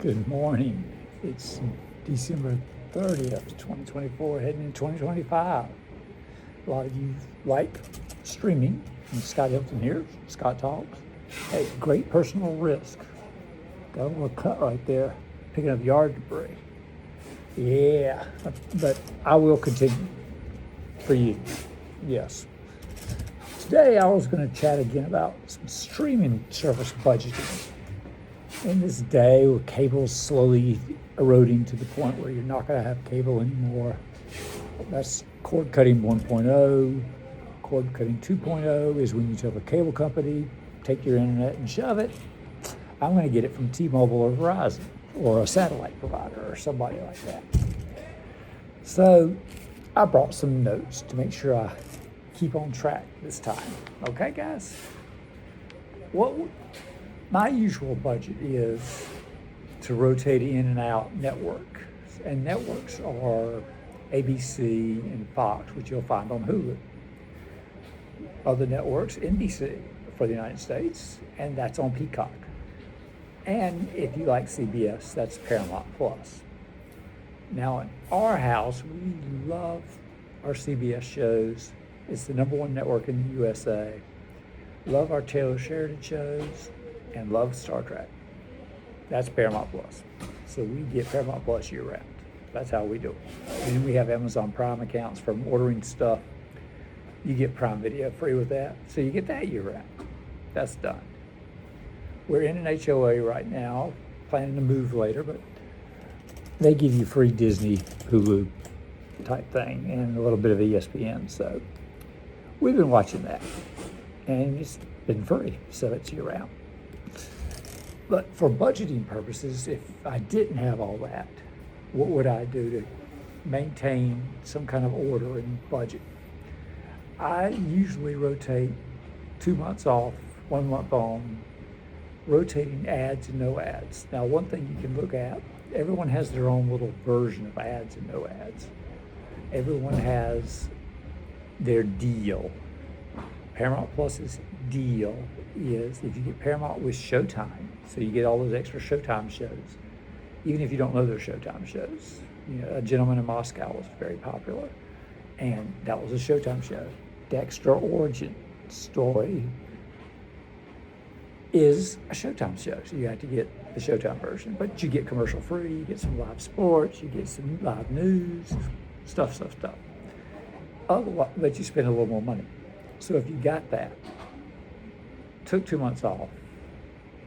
Good morning. It's December 30th, 2024, heading into 2025. A lot of you like streaming. And Scott Hylton here, Scott Talks. Hey, great personal risk. Got a little cut right there, picking up yard debris. Yeah, but I will continue for you. Yes. Today I was going to chat again about some streaming service budgeting. In this day where cable's slowly eroding to the point where you're not going to have cable anymore, that's cord cutting 1.0. Cord cutting 2.0 is when you tell the cable company, take your internet and shove it. I'm going to get it from T-Mobile or Verizon or a satellite provider or somebody like that. So I brought some notes to make sure I keep on track this time. Okay, guys? My usual budget is to rotate in and out network. And networks are ABC and Fox, which you'll find on Hulu. Other networks, NBC for the United States, and that's on Peacock. And if you like CBS, that's Paramount Plus. Now in our house, we love our CBS shows. It's the #1 network in the USA. Love our Taylor Sheridan shows and love Star Trek. That's Paramount Plus. So we get Paramount Plus year round. That's how we do it. And then we have Amazon Prime accounts from ordering stuff. You get Prime Video free with that. So you get that year round. That's done. We're in an HOA right now, planning to move later, but they give you free Disney, Hulu type thing and a little bit of ESPN. So we've been watching that and it's been free. So it's year round. But for budgeting purposes, if I didn't have all that, what would I do to maintain some kind of order and budget? I usually rotate 2 months off, 1 month on, rotating ads and no ads. Now, one thing you can look at, everyone has their own little version of ads and no ads. Everyone has their deal. Paramount Plus's deal is if you get Paramount with Showtime, so you get all those extra Showtime shows, even if you don't know they're Showtime shows. You know, A Gentleman in Moscow was very popular, and that was a Showtime show. Dexter Origin Story is a Showtime show, so you have to get the Showtime version, but you get commercial free, you get some live sports, you get some live news, stuff. Otherwise, but you spend a little more money. So if you got that, took 2 months off,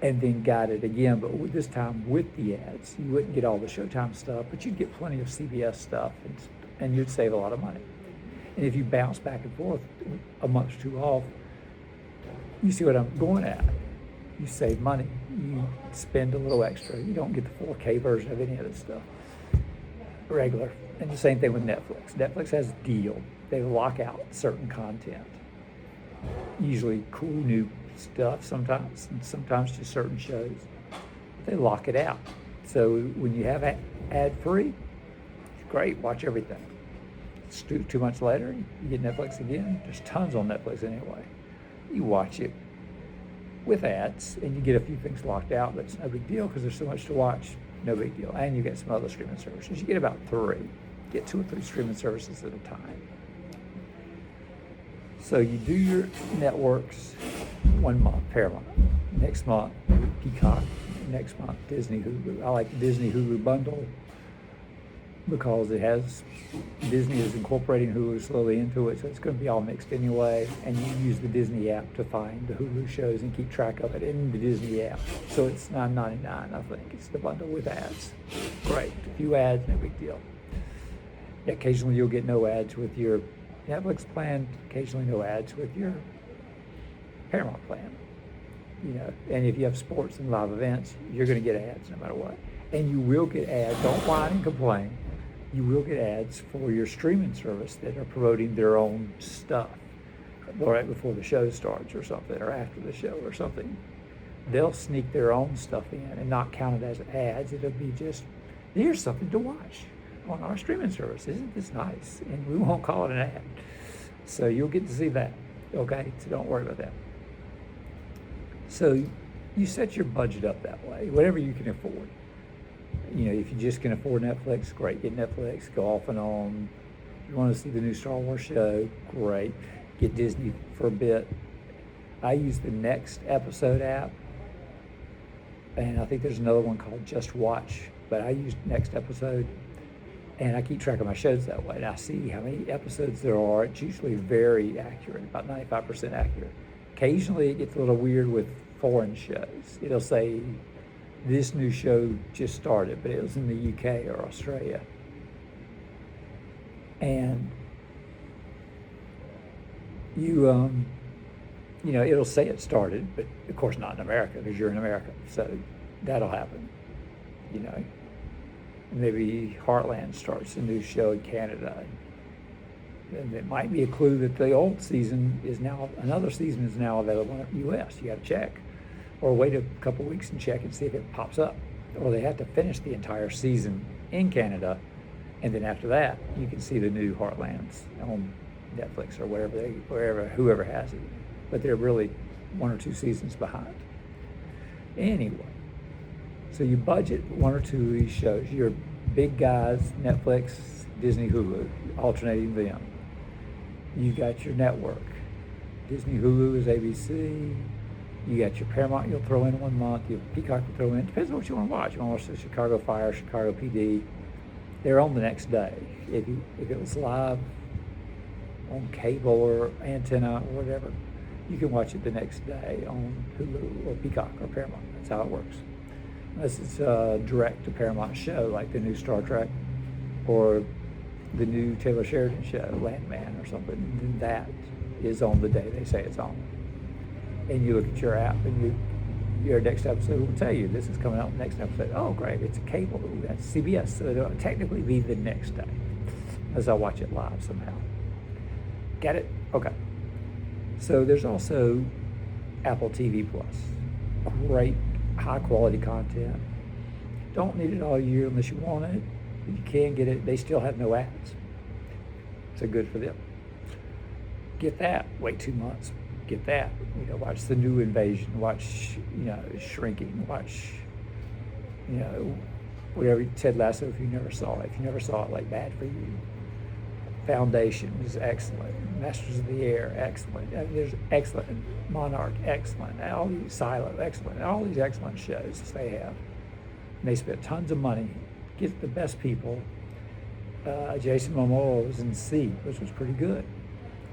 and then got it again, but this time with the ads, you wouldn't get all the Showtime stuff, but you'd get plenty of CBS stuff, and you'd save a lot of money. And if you bounce back and forth a month or two off, you see what I'm going at. You save money. You spend a little extra. You don't get the 4K version of any of this stuff. Regular. And the same thing with Netflix. Netflix has a deal. They lock out certain content. Usually cool new stuff sometimes, and sometimes just certain shows. They lock it out. So when you have ad-free, it's great. Watch everything. It's 2 months later, you get Netflix again. There's tons on Netflix anyway. You watch it with ads, and you get a few things locked out, but it's no big deal because there's so much to watch. No big deal. And you get some other streaming services. You get about 3. Get 2 or 3 streaming services at a time. So you do your networks 1 month, Paramount. Next month, Peacock. Next month, Disney, Hulu. I like the Disney Hulu bundle because Disney is incorporating Hulu slowly into it, so it's going to be all mixed anyway. And you use the Disney app to find the Hulu shows and keep track of it in the Disney app. So it's $9.99, I think. It's the bundle with ads. Great. A few ads, no big deal. Occasionally you'll get no ads with your Netflix plan, occasionally no ads with your Paramount plan. You know, and if you have sports and live events, you're going to get ads no matter what. And you will get ads. Don't whine and complain. You will get ads for your streaming service that are promoting their own stuff right before the show starts or something, or after the show or something. They'll sneak their own stuff in and not count it as ads. It'll be just, here's something to watch on our streaming service. Isn't this nice? And we won't call it an ad. So you'll get to see that. Okay? So don't worry about that. So you set your budget up that way, whatever you can afford. If you just can afford Netflix, great, get Netflix, go off and on. If you want to see the new Star Wars show, great, get Disney for a bit. I use the Next Episode app, and I think there's another one called Just Watch, but I use Next Episode, and I keep track of my shows that way, and I see how many episodes there are. It's usually very accurate, about 95% accurate. Occasionally it gets a little weird with foreign shows. It'll say, this new show just started, but it was in the UK or Australia. And it'll say it started, but of course not in America because you're in America. So that'll happen. Maybe Heartland starts a new show in Canada. And it might be a clue that the old season another season is now available in the US. You got to check. Or wait a couple weeks and check and see if it pops up. Or they have to finish the entire season in Canada, and then after that, you can see the new Heartlands on Netflix or whoever has it. But they're really 1 or 2 seasons behind. Anyway, so you budget 1 or 2 of these shows. Your big guys, Netflix, Disney, Hulu, alternating them. You got your network. Disney, Hulu is ABC. You got your Paramount you'll throw in 1 month. Your Peacock you'll throw in. Depends on what you want to watch. You want to watch the Chicago Fire, Chicago PD. They're on the next day. If it was live on cable or antenna or whatever, you can watch it the next day on Hulu or Peacock or Paramount. That's how it works. Unless it's a direct to Paramount show like the new Star Trek or the new Taylor Sheridan show, Landman or something, then that is on the day they say it's on. And you look at your app and your next episode will tell you this is coming out next episode. Oh, great, it's a cable. That's CBS. So it'll technically be the next day as I watch it live somehow. Get it? Okay. So there's also Apple TV Plus. Great high quality content. Don't need it all year unless you want it. If you can get it, they still have no ads. So good for them. Get that. Wait 2 months. Get that. Watch The New Invasion. Watch, Shrinking. Watch, whatever. Ted Lasso if you never saw it. If you never saw it, like Bad for You. Foundation is excellent. Masters of the Air, excellent. There's excellent. Monarch, excellent. All these Silo, excellent. All these excellent shows they have. And they spent tons of money. Get the best people. Jason Momoa was in C, which was pretty good.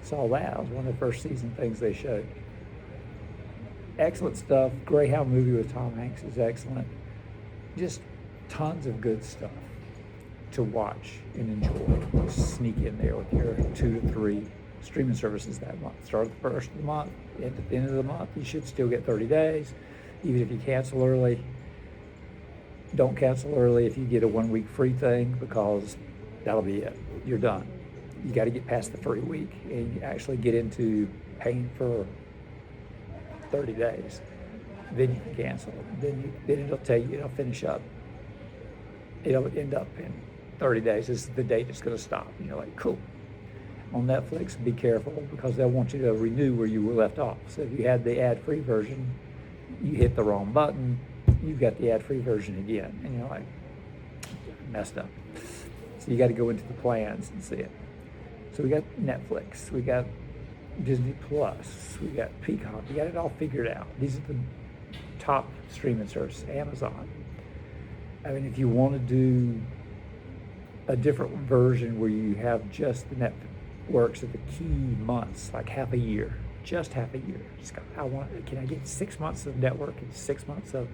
Saw that. It was one of the first season things they showed. Excellent stuff. Greyhound movie with Tom Hanks is excellent. Just tons of good stuff to watch and enjoy. Sneak in there with your 2 to 3 streaming services that month. Start at the first of the month, end at the end of the month. You should still get 30 days. Even if you cancel early, don't cancel early if you get a 1 week free thing, because that'll be it. You're done. You got to get past the free week and actually get into paying for 30 days. Then you can cancel it. Then it'll tell you, it'll finish up. It'll end up in 30 days. This is the date it's going to stop. And you're like, cool. On Netflix, be careful because they'll want you to renew where you were left off. So if you had the ad-free version, you hit the wrong button, you've got the ad-free version again. And you're like, messed up. So you got to go into the plans and see it. So we got Netflix, we got Disney Plus, we got Peacock, we got it all figured out. These are the top streaming services, Amazon. I mean, if you want to do a different version where you have just the networks at the key months, like half a year, just half a year. Can I get 6 months of network and 6 months of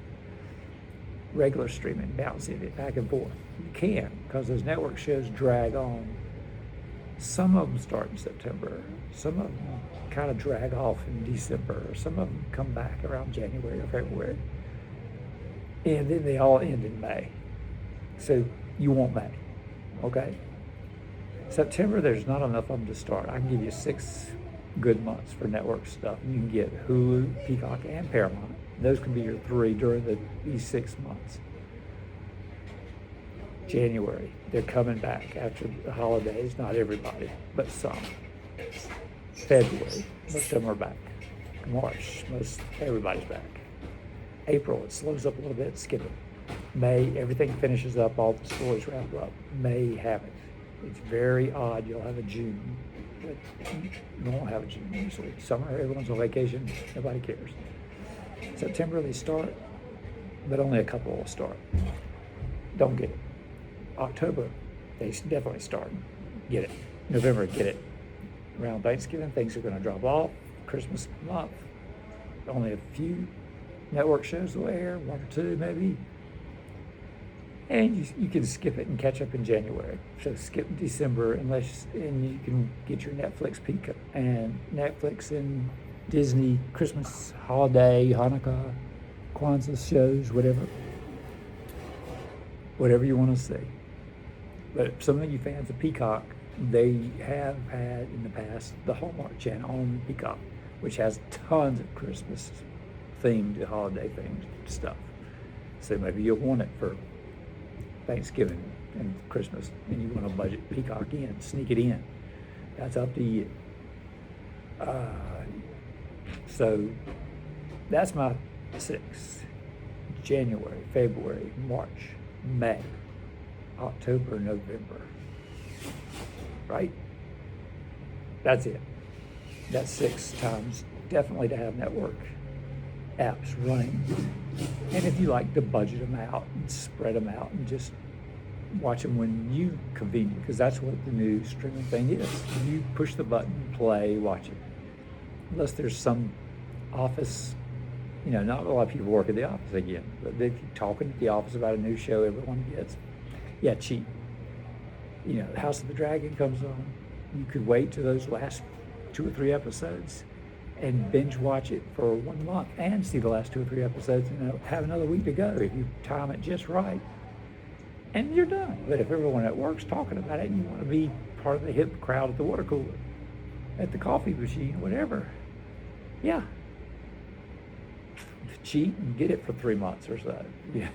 regular streaming, bouncing it back and forth? You can, because those network shows drag on. Some of them start in September. Some of them kind of drag off in December. Some of them come back around January or February. And then they all end in May. So you want May, okay? September, there's not enough of them to start. I can give you 6 good months for network stuff. You can get Hulu, Peacock, and Paramount. Those can be your 3 during these 6 months. January, they're coming back after the holidays. Not everybody, but some. February, most of them are back. March, everybody's back. April, it slows up a little bit, skip it. May, everything finishes up, all the stories wrap up. May have it. It's very odd. You'll have a June, but you won't have a June usually. Summer, everyone's on vacation, nobody cares. September they start, but only a couple will start. Don't get it. October, they definitely start. Get it. November, get it. Around Thanksgiving, things are going to drop off. Christmas month, only a few network shows will air, one or two maybe. And you can skip it and catch up in January. So skip December and you can get your Netflix Peacock and Netflix and Disney Christmas holiday, Hanukkah, Kwanzaa shows, whatever you want to see. But some of you fans of Peacock, they have had in the past the Hallmark channel on Peacock, which has tons of Christmas themed, holiday themed stuff. So maybe you'll want it for Thanksgiving and Christmas, and you want to budget Peacock in, sneak it in. That's up to you. So that's my 6. January, February, March, May, October, November. Right? That's it. That's 6 times definitely to have network apps running. And if you like to budget them out and spread them out and just watch them when you convenient, because that's what the new streaming thing is. You push the button, play, watch it. Unless there's some office, not a lot of people work at the office again, but if you're talking at the office about a new show everyone gets, cheap. The House of the Dragon comes on. You could wait to those last 2 or 3 episodes and binge watch it for 1 month and see the last 2 or 3 episodes and have another week to go if you time it just right. And you're done. But if everyone at work's talking about it and you want to be part of the hip crowd at the water cooler, at the coffee machine, whatever, cheat and get it for 3 months or so. And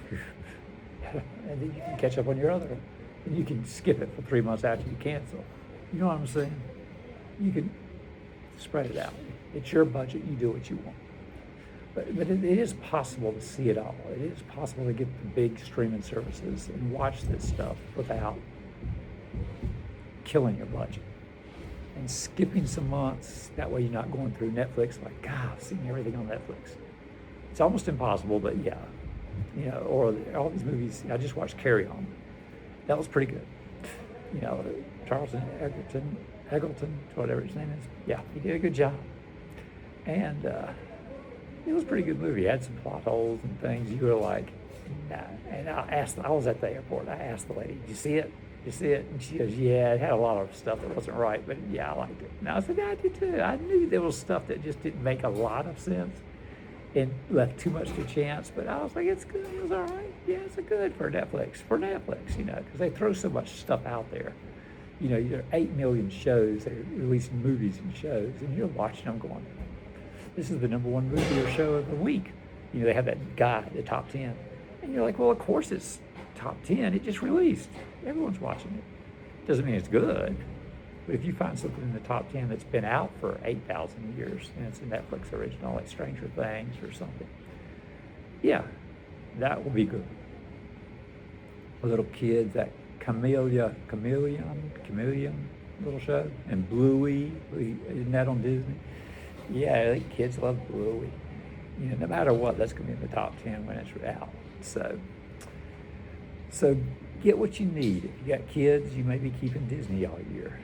then you can catch up on your other, and you can skip it for 3 months after you cancel. You know what I'm saying? You can spread it out. It's your budget. You do what you want. But it is possible to see it all. It is possible to get the big streaming services and watch this stuff without killing your budget and skipping some months. That way you're not going through Netflix like, God, I've seen everything on Netflix. It's almost impossible, but or all these movies. I just watched Carry On. That was pretty good. Charlton Egerton, whatever his name is. Yeah, he did a good job. And it was a pretty good movie. It had some plot holes and things. You were like, nah. And I was at the airport. I asked the lady, did you see it? Did you see it? And she goes, yeah, it had a lot of stuff that wasn't right, but yeah, I liked it. And I said, yeah, I did too. I knew there was stuff that just didn't make a lot of sense and left too much to chance, but I was like, it's good. It was all right. Yeah, it's good for Netflix, because they throw so much stuff out there. There are 8 million shows. They're releasing movies and shows, and you're watching them going, this is the number 1 movie or show of the week. They have that guide, the top 10. And you're like, well, of course it's top 10. It just released. Everyone's watching it. Doesn't mean it's good. But if you find something in the top 10 that's been out for 8,000 years and it's a Netflix original, like Stranger Things or something, that will be good. Little kids, that Chameleon little show, and Bluey, isn't that on Disney? Yeah, I think kids love Bluey. No matter what, that's going to be in the top 10 when it's out. So get what you need. If you got kids, you may be keeping Disney all year.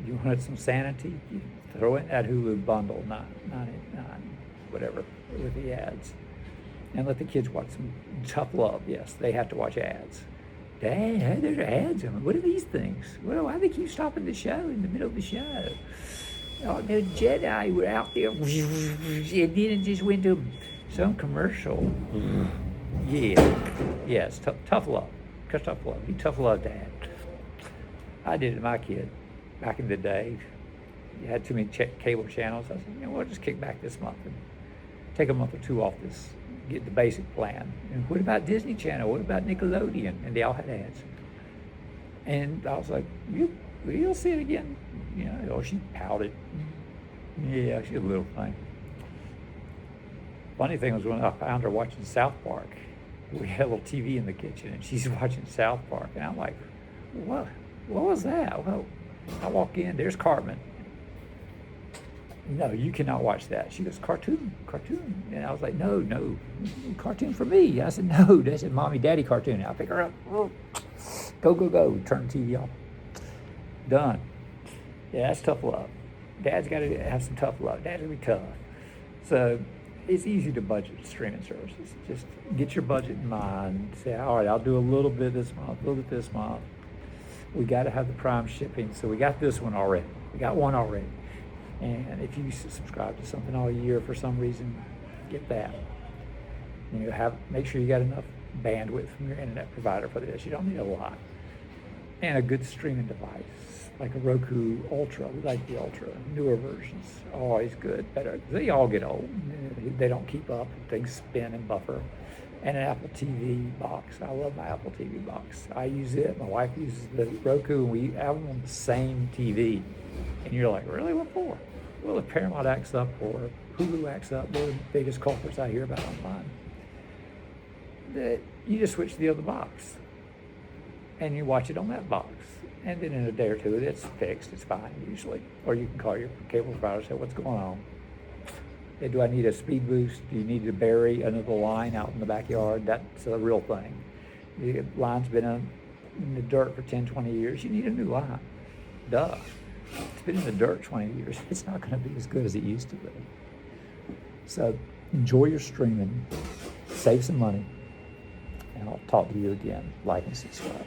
You wanted some sanity, you throw in that Hulu bundle, $9.99, whatever, with the ads. And let the kids watch some tough love. Yes, they have to watch ads. Dad, there's ads on it. What are these things? Well, why do they keep stopping the show in the middle of the show? Oh, the Jedi were out there, and then it just went to some commercial. Yes, tough love. Tough love. Be tough love, Dad. I did it to my kid back in the day. You had too many cable channels. I said, we'll just kick back this month and take a month or 2 off this, get the basic plan. And what about Disney Channel? What about Nickelodeon? And they all had ads. And I was like, you'll see it again. She pouted. Yeah, she's a little thing. Funny thing was when I found her watching South Park, we had a little TV in the kitchen, and she's watching South Park, and I'm like, what was that? Well, I walk in, there's Cartman. No, you cannot watch that. She goes, cartoon. And I was like, no, cartoon for me. I said, no, that's a mommy, daddy cartoon. I'll pick her up. Go. Turn the TV off. Done. Yeah, that's tough love. Dad's got to have some tough love. Dad's going to be tough. So it's easy to budget streaming services. Just get your budget in mind. Say, all right, I'll do a little bit this month, a little bit this month. We got to have the Prime shipping. So we got this one already. We got one already. And if you subscribe to something all year for some reason, get that. Make sure you got enough bandwidth from your internet provider for this. You don't need a lot. And a good streaming device, like a Roku Ultra. We like the Ultra. Newer versions, always good, better. They all get old. They don't keep up. Things spin and buffer. And an Apple TV box. I love my Apple TV box. I use it. My wife uses the Roku, and we have them on the same TV. And you're like, really? What for? Well, if Paramount acts up or Hulu acts up, they're the biggest culprits I hear about online. You just switch to the other box, and you watch it on that box. And then in a day or two, it's fixed. It's fine, usually. Or you can call your cable provider and say, what's going on? Hey, do I need a speed boost? Do you need to bury another line out in the backyard? That's a real thing. The line's been in the dirt for 10, 20 years. You need a new line. Duh. It's been in the dirt 20 years. It's not going to be as good as it used to be. So enjoy your streaming. Save some money. And I'll talk to you again. Like and subscribe.